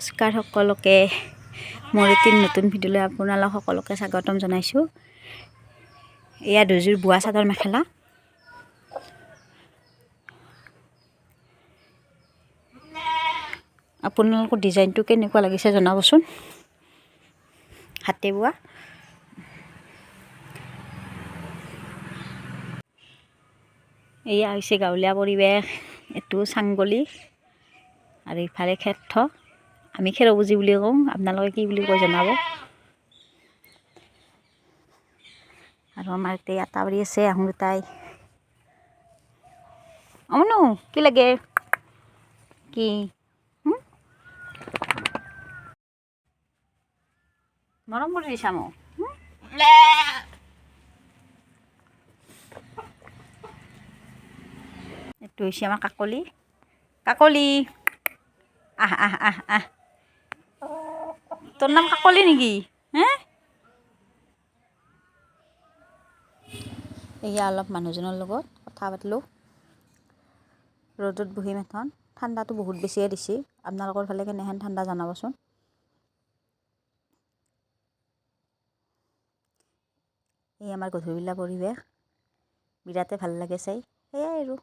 নমস্কাৰ সকলোকে মোৰ এটি নতুন ভিডিঅ'লৈ আপোনালোক সকলোকে স্বাগতম জনাইছোঁ। এয়া দুযোৰ বোৱা চাদৰ মেখেলা। আপোনালোকৰ ডিজাইনটো কেনেকুৱা লাগিছে জনাবচোন। হাতে বোৱা। এয়া হৈছে গাঁৱলীয়া পৰিৱেশ। এইটো চাংগলি আৰু ইফালে ক্ষেত্ৰ। আমি খেৰবুজি বুলি কওঁ, আপোনালোকে কি বুলি কয় জনাব। আৰু আমাৰ ইয়াতে আটা বাৰী আছে, আহোঁ তাই আমনো কি লাগে কি মৰম কৰি দিছা মোক। এইটো হৈছে আমাৰ কাকলি। কাকলি আহ আহ আহ আহ তোৰ নাম কাকলি নেকি? হে এয়া অলপ মানুহজনৰ লগত কথা পাতিলোঁ ৰ'দত বহি মেথন। ঠাণ্ডাটো বহুত বেছিয়ে দিছে। আপোনালোকৰ ফালে কেনেহেন ঠাণ্ডা জনাবচোন। এই আমাৰ গধূলিবেলা পৰিৱেশ বিৰাটেই ভাল লাগে চাই। সেয়াই আৰু।